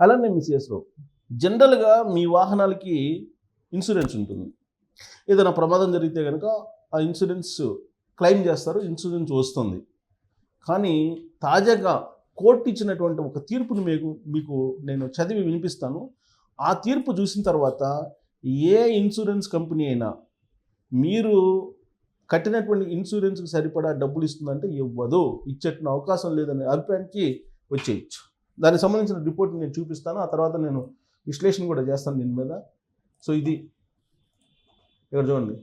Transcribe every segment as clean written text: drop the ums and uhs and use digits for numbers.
అలానే మిస్ఎస్లో జనరల్గా మీ వాహనాలకి ఇన్సూరెన్స్ ఉంటుంది. ఏదైనా ప్రమాదం జరిగితే కనుక ఆ ఇన్సూరెన్స్ క్లెయిమ్ చేస్తారు, ఇన్సూరెన్స్ వస్తుంది. కానీ తాజాగా కోర్టు ఇచ్చినటువంటి ఒక తీర్పుని మీకు నేను చదివి వినిపిస్తాను. ఆ తీర్పు చూసిన తర్వాత ఏ ఇన్సూరెన్స్ కంపెనీ అయినా మీరు కట్టినటువంటి ఇన్సూరెన్స్కి సరిపడా డబ్బులు ఇస్తుందంటే ఇవ్వదు, ఇచ్చేట అవకాశం లేదనే అభిప్రాయానికి వచ్చేయచ్చు. దానికి సంబంధించిన రిపోర్ట్ నేను చూపిస్తాను. ఆ తర్వాత నేను విశ్లేషణ కూడా చేస్తాను దీని మీద. సో ఇది ఇక్కడ చూడండి,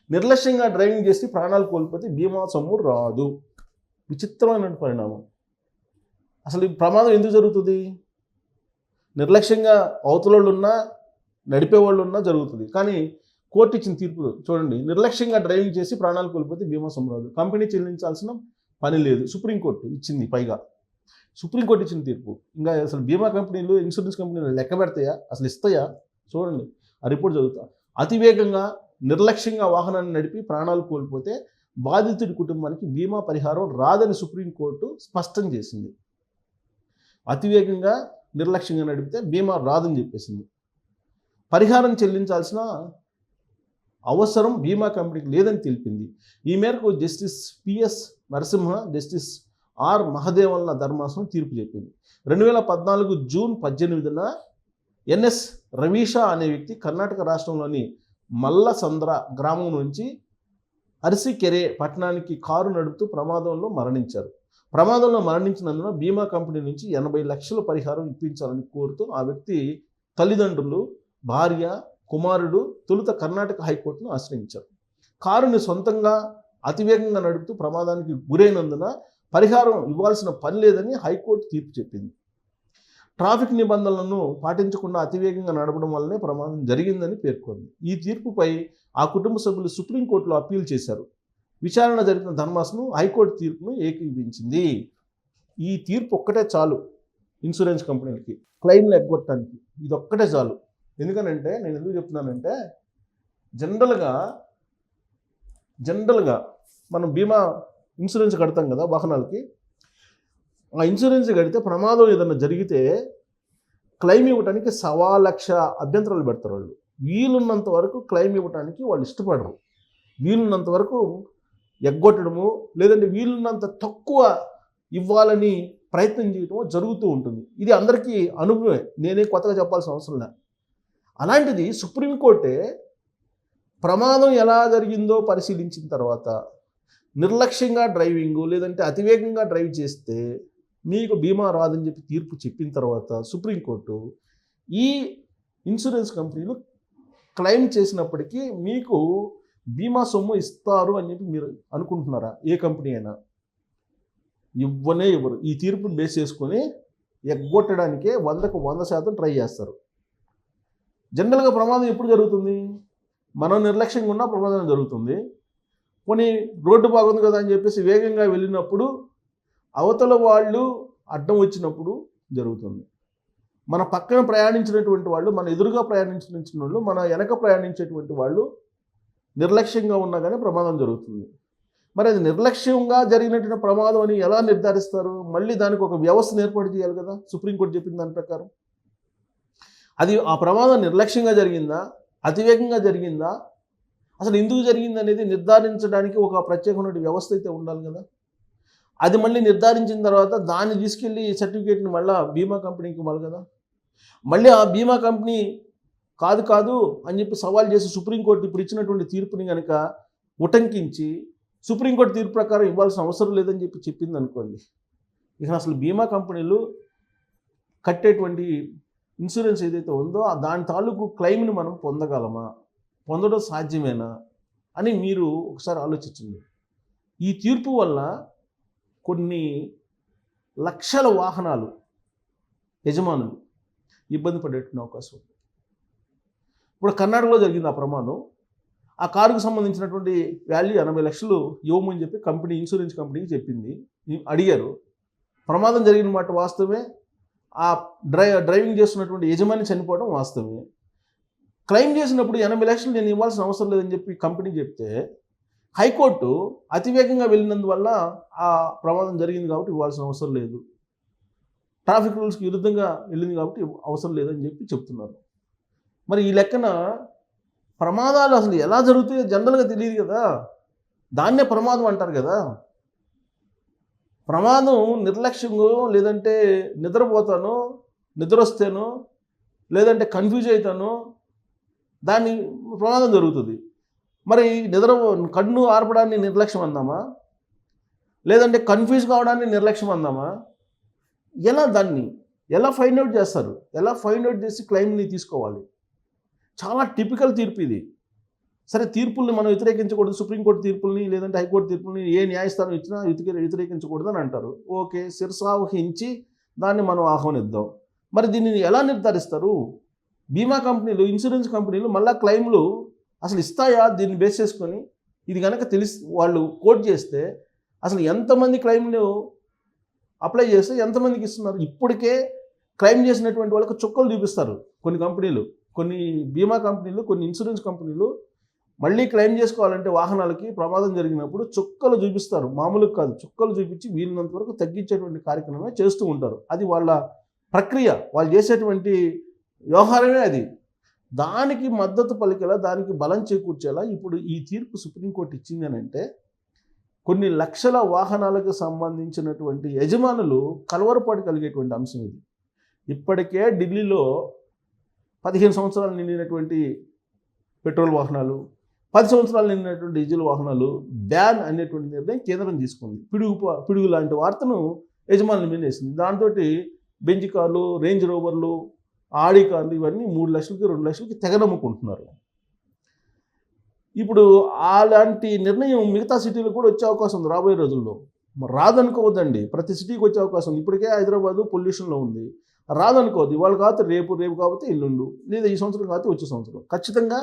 నిర్లక్ష్యంగా డ్రైవింగ్ చేసి ప్రాణాలు కోల్పోతే బీమా సొమ్ము రాదు. విచిత్రమైన పరిణామం. అసలు ఈ ప్రమాదం ఎందుకు జరుగుతుంది? నిర్లక్ష్యంగా అవతలోళ్ళు ఉన్నా నడిపేవాళ్ళు ఉన్నా జరుగుతుంది. కానీ కోర్టు ఇచ్చిన తీర్పు చూడండి, నిర్లక్ష్యంగా డ్రైవింగ్ చేసి ప్రాణాలు కోల్పోతే బీమా సొమ్ము రాదు, కంపెనీ చెల్లించాల్సిన పని లేదు. సుప్రీంకోర్టు ఇచ్చింది. పైగా సుప్రీంకోర్టు ఇచ్చిన తీర్పు. ఇంకా అసలు బీమా కంపెనీలు, ఇన్సూరెన్స్ కంపెనీలు లెక్క పెడతాయా? అసలు ఇస్తాయా? చూడండి ఆ రిపోర్ట్ చదువుతా. అతివేగంగా నిర్లక్ష్యంగా వాహనాన్ని నడిపి ప్రాణాలు కోల్పోతే బాధితుడి కుటుంబానికి బీమా పరిహారం రాదని సుప్రీంకోర్టు స్పష్టం చేసింది. అతివేగంగా నిర్లక్ష్యంగా నడిపితే బీమా రాదని చెప్పేసింది. పరిహారం చెల్లించాల్సిన అవసరం బీమా కంపెనీకి లేదని తెలిపింది. ఈ మేరకు justice PS Narasimha, justice R మహదేవన్ల ధర్మాసనం తీర్పు చెప్పింది. 2014 జూన్ 18న ఎన్ఎస్ రవీషా అనే వ్యక్తి కర్ణాటక రాష్ట్రంలోని మల్లసంద్ర గ్రామం నుంచి అరసికెరే పట్టణానికి కారు నడుపుతూ ప్రమాదంలో మరణించారు. ప్రమాదంలో మరణించినందున బీమా కంపెనీ నుంచి 80 లక్షల పరిహారం ఇప్పించాలని కోరుతూ ఆ వ్యక్తి తల్లిదండ్రులు, భార్య, కుమారుడు తొలుత కర్ణాటక హైకోర్టును ఆశ్రయించారు. కారుని సొంతంగా అతివేగంగా నడుపుతూ ప్రమాదానికి గురైనందున పరిహారం ఇవ్వాల్సిన పని లేదని హైకోర్టు తీర్పు చెప్పింది. ట్రాఫిక్ నిబంధనలను పాటించకుండా అతివేగంగా నడపడం వల్లనే ప్రమాదం జరిగిందని పేర్కొంది. ఈ తీర్పుపై ఆ కుటుంబ సభ్యులు సుప్రీంకోర్టులో అప్పీల్ చేశారు. విచారణ జరిపిన ధర్మాసనం హైకోర్టు తీర్పును ఏకీభవించింది. ఈ తీర్పు ఒక్కటే చాలు ఇన్సూరెన్స్ కంపెనీలకి క్లెయిమ్లు ఎగ్గొట్టడానికి. ఇది ఒక్కటే చాలు. ఎందుకనంటే నేను ఎందుకు చెప్తున్నానంటే జనరల్గా మనం బీమా ఇన్సూరెన్స్ కడతాం కదా వాహనాలకి. ఆ ఇన్సూరెన్స్ కడితే ప్రమాదం ఏదన్నా జరిగితే క్లెయిమ్ ఇవ్వడానికి 1,00,000 అభ్యంతరాలు పెడతారు వాళ్ళు. వీలున్నంత వరకు క్లెయిమ్ ఇవ్వడానికి వాళ్ళు ఇష్టపడరు. వీలున్నంత వరకు ఎగ్గొట్టడము, లేదంటే వీలున్నంత తక్కువ ఇవ్వాలని ప్రయత్నం చేయడము జరుగుతూ ఉంటుంది. ఇది అందరికీ అనుభవమే, నేనే కొత్తగా చెప్పాల్సిన అవసరం లేదు. అలాంటిది సుప్రీంకోర్టే ప్రమాదం ఎలా జరిగిందో పరిశీలించిన తర్వాత నిర్లక్ష్యంగా డ్రైవింగు లేదంటే అతివేగంగా డ్రైవ్ చేస్తే మీకు బీమా రాదని చెప్పి తీర్పు చెప్పిన తర్వాత సుప్రీంకోర్టు ఈ ఇన్సూరెన్స్ కంపెనీలు క్లెయిమ్ చేసినప్పటికీ మీకు బీమా సొమ్ము ఇస్తారు అని చెప్పి మీరు అనుకుంటున్నారా? ఏ కంపెనీ అయినా ఇవ్వనే ఇవ్వరు. ఈ తీర్పును బేస్ చేసుకొని ఎగ్గొట్టడానికే 100కు 100% ట్రై చేస్తారు. జనరల్గా ప్రమాదం ఎప్పుడు జరుగుతుంది? మనం నిర్లక్ష్యంగా ఉన్నా ప్రమాదం జరుగుతుంది. పోనీ రోడ్డు బాగుంది కదా అని చెప్పేసి వేగంగా వెళ్ళినప్పుడు అవతల వాళ్ళు అడ్డం వచ్చినప్పుడు జరుగుతుంది. మన పక్కన ప్రయాణించినటువంటి వాళ్ళు, మన ఎదురుగా ప్రయాణించిన వాళ్ళు, మన వెనక ప్రయాణించేటువంటి వాళ్ళు నిర్లక్ష్యంగా ఉన్నా కానీ ప్రమాదం జరుగుతుంది. మరి అది నిర్లక్ష్యంగా జరిగినటువంటి ప్రమాదం అని ఎలా నిర్ధారిస్తారు? మళ్ళీ దానికి ఒక వ్యవస్థను ఏర్పాటు చేయాలి కదా. సుప్రీంకోర్టు చెప్పిన దాని ప్రకారం అది ఆ ప్రమాదం నిర్లక్ష్యంగా జరిగిందా, అతివేగంగా జరిగిందా, అసలు ఎందుకు జరిగింది అనేది నిర్ధారించడానికి ఒక ప్రత్యేకమైన వ్యవస్థ అయితే ఉండాలి కదా. అది మళ్ళీ నిర్ధారించిన తర్వాత దాన్ని తీసుకెళ్ళి సర్టిఫికేట్ని మళ్ళీ బీమా కంపెనీకి ఇవ్వాలి కదా. మళ్ళీ ఆ బీమా కంపెనీ కాదు అని చెప్పి సవాల్ చేసి సుప్రీంకోర్టు ఇప్పుడు ఇచ్చినటువంటి తీర్పుని కనుక ఉటంకించి సుప్రీంకోర్టు తీర్పు ప్రకారం ఇవ్వాల్సిన అవసరం లేదని చెప్పి చెప్పింది అనుకోండి, ఇక అసలు బీమా కంపెనీలు కట్టేటువంటి ఇన్సూరెన్స్ ఏదైతే ఉందో దాని తాలూకు క్లెయిమ్ని మనం పొందగలమా, పొందడం సాధ్యమేనా అని మీరు ఒకసారి ఆలోచించండి. ఈ తీర్పు వల్ల కొన్ని లక్షల వాహనాలు యజమానులు ఇబ్బంది పడేటువంటి అవకాశం ఉంది. ఇప్పుడు కర్ణాటకలో జరిగింది ఆ ప్రమాదం. ఆ కారుకు సంబంధించినటువంటి వాల్యూ 80 లక్షలు ఇవ్వమని చెప్పి కంపెనీ, ఇన్సూరెన్స్ కంపెనీకి చెప్పింది. అడిగారు. ప్రమాదం జరిగిన మాట వాస్తవమే. ఆ డ్రైవింగ్ చేస్తున్నటువంటి యజమాని చనిపోవడం వాస్తవమే. క్లెయిమ్ చేసినప్పుడు 80 లక్షలు నేను ఇవ్వాల్సిన అవసరం లేదని చెప్పి కంపెనీ చెప్తే హైకోర్టు అతివేగంగా వెళ్ళినందువల్ల ఆ ప్రమాదం జరిగింది కాబట్టి ఇవ్వాల్సిన అవసరం లేదు ట్రాఫిక్ రూల్స్కి విరుద్ధంగా వెళ్ళింది కాబట్టి అవసరం లేదని చెప్పి చెప్తున్నారు. మరి ఈ లెక్కన ప్రమాదాలు అసలు ఎలా జరుగుతాయో జనరల్గా తెలియదు కదా, దాన్నే ప్రమాదం అంటారు కదా. ప్రమాదం నిర్లక్ష్యంగా, లేదంటే నిద్రపోతాను, నిద్ర వస్తేనో, లేదంటే కన్ఫ్యూజ్ అవుతాను, దాన్ని ప్రమాదం జరుగుతుంది. మరి కన్ను ఆర్పడాన్ని నిర్లక్ష్యం అందామా, లేదంటే కన్ఫ్యూజ్ కావడాన్ని నిర్లక్ష్యం అందామా? దాన్ని ఎలా ఫైండ్ అవుట్ చేస్తారు? ఎలా ఫైండ్ అవుట్ చేసి క్లెయిమ్ని తీసుకోవాలి? చాలా టిపికల్ తీర్పు ఇది. సరే, తీర్పుల్ని మనం వ్యతిరేకించకూడదు, సుప్రీంకోర్టు తీర్పుల్ని లేదంటే హైకోర్టు తీర్పుల్ని ఏ న్యాయస్థానం ఇచ్చినా వ్యతిరేకించకూడదు అని అంటారు. ఓకే, శిరసావహించి దాన్ని మనం ఆహ్వానిద్దాం. మరి దీనిని ఎలా నిర్ధారిస్తారు? బీమా కంపెనీలు, ఇన్సూరెన్స్ కంపెనీలు మళ్ళా క్లెయిమ్లు అసలు ఇస్తాయా? దీన్ని బేస్ చేసుకొని ఇది కనుక వాళ్ళు కోట్ చేస్తే అసలు ఎంతమంది క్లెయిమ్లు అప్లై చేస్తే ఎంతమందికి ఇస్తున్నారు? ఇప్పటికే క్లెయిమ్ చేసినటువంటి వాళ్ళకి చుక్కలు చూపిస్తారు కొన్ని కంపెనీలు, కొన్ని బీమా కంపెనీలు, కొన్ని ఇన్సూరెన్స్ కంపెనీలు. మళ్ళీ క్లెయిమ్ చేసుకోవాలంటే వాహనాలకి ప్రమాదం జరిగినప్పుడు చుక్కలు చూపిస్తారు, మామూలుగా కాదు, చుక్కలు చూపించి వీళ్ళంత వరకు తగ్గించేటువంటి కార్యక్రమమే చేస్తూ ఉంటారు. అది వాళ్ళ ప్రక్రియ, వాళ్ళు చేసేటువంటి వ్యవహారమే అది. దానికి మద్దతు పలికేలా, దానికి బలం చేకూర్చేలా ఇప్పుడు ఈ తీర్పు సుప్రీంకోర్టు ఇచ్చింది అని అంటే కొన్ని లక్షల వాహనాలకు సంబంధించినటువంటి యజమానులు కలవరపాటు కలిగేటువంటి అంశం ఇది. ఇప్పటికే ఢిల్లీలో 15 సంవత్సరాలు నిండినటువంటి పెట్రోల్ వాహనాలు, 10 సంవత్సరాలు నిండినటువంటి డీజిల్ వాహనాలు బ్యాన్ అనేటువంటి నిర్ణయం కేంద్రం తీసుకుంది. పిడుగు లాంటి వార్తను యజమానుల మీద వేసింది. దాంతో బెంజ్ కార్లు, రేంజ్ రోవర్లు, ఆడి కార్లు ఇవన్నీ 3 లక్షలకి 2 లక్షలకి తెగనమ్ముకుంటున్నారు. ఇప్పుడు అలాంటి నిర్ణయం మిగతా సిటీలకు కూడా వచ్చే అవకాశం ఉంది రాబోయే రోజుల్లో. మరి రాదనుకోవద్దండి, ప్రతి సిటీకి వచ్చే అవకాశం ఉంది. ఇప్పటికే హైదరాబాదు పొల్యూషన్లో ఉంది, రాదనుకోవద్దు. ఇవాళ కాకపోతే రేపు కాకపోతే ఎల్లుండు, లేదా ఈ సంవత్సరం కాకపోతే వచ్చే సంవత్సరం ఖచ్చితంగా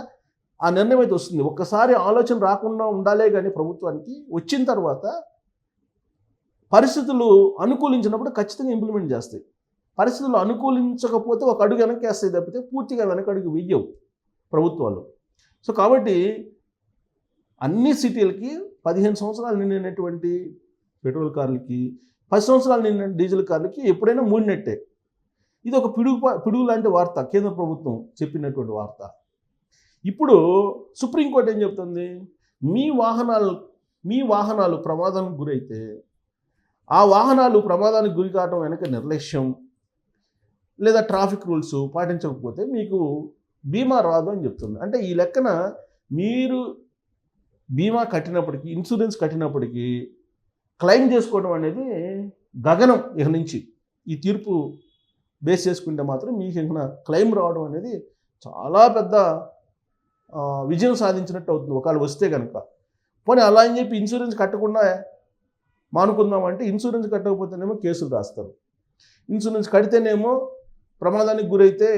ఆ నిర్ణయం అయితే వస్తుంది. ఒక్కసారి ఆలోచన రాకుండా ఉండాలే కానీ ప్రభుత్వానికి వచ్చిన తర్వాత పరిస్థితులు అనుకూలించినప్పుడు ఖచ్చితంగా ఇంప్లిమెంట్ చేస్తాయి. పరిస్థితులు అనుకూలించకపోతే ఒక అడుగు వెనక్కి వేస్తాయి తప్పితే పూర్తిగా వెనకడుగు వెయ్యవు ప్రభుత్వాలు. సో కాబట్టి అన్ని సిటీలకి 15 సంవత్సరాలు నిండినటువంటి పెట్రోల్ కార్లకి, 10 సంవత్సరాలు నిండిన డీజిల్ కార్లకి ఎప్పుడైనా మూడినట్టే. ఇది ఒక పిడుగు లాంటి వార్త, కేంద్ర ప్రభుత్వం చెప్పినటువంటి వార్త. ఇప్పుడు సుప్రీంకోర్టు ఏం చెప్తుంది? మీ వాహనాలు ప్రమాదానికి గురైతే ఆ వాహనాలు ప్రమాదానికి గురి కావడం వెనక నిర్లక్ష్యం లేదా ట్రాఫిక్ రూల్స్ పాటించకపోతే మీకు బీమా రాదు అని చెప్తుంది. అంటే ఈ లెక్కన మీరు బీమా కట్టినప్పటికీ, ఇన్సూరెన్స్ కట్టినప్పటికీ క్లెయిమ్ చేసుకోవడం అనేది గగనం. ఇక నుంచి ఈ తీర్పు బేస్ చేసుకుంటే మాత్రం మీకు ఇంకా క్లెయిమ్ రావడం అనేది చాలా పెద్ద విజయం సాధించినట్టు అవుతుంది ఒకవేళ వస్తే కనుక. పోనీ అలా అని చెప్పి ఇన్సూరెన్స్ కట్టకుండా మానుకుందామంటే ఇన్సూరెన్స్ కట్టకపోతేనేమో కేసులు రాస్తారు, ఇన్సూరెన్స్ కడితేనేమో ప్రమాదానికి గురైతే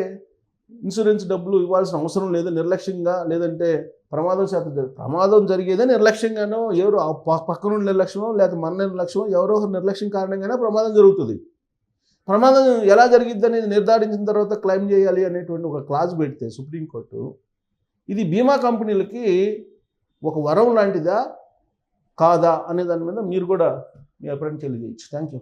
ఇన్సూరెన్స్ డబ్బులు ఇవ్వాల్సిన అవసరం లేదు నిర్లక్ష్యంగా, లేదంటే ప్రమాదం జరిగేదే నిర్లక్ష్యంగానో, ఎవరు పక్కన నిర్లక్ష్యమో లేదా మన నిర్లక్ష్యమో, ఎవరో ఒక నిర్లక్ష్యం కారణంగానే ప్రమాదం జరుగుతుంది. ప్రమాదం ఎలా జరిగిద్ది అనేది నిర్ధారించిన తర్వాత క్లెయిమ్ చేయాలి అనేటువంటి ఒక క్లాజ్ పెడితే సుప్రీంకోర్టు, ఇది బీమా కంపెనీలకి ఒక వరం లాంటిదా కాదా అనే దాని మీద మీరు కూడా మీ అభిప్రాయం తెలియజేయచ్చు. Thank you.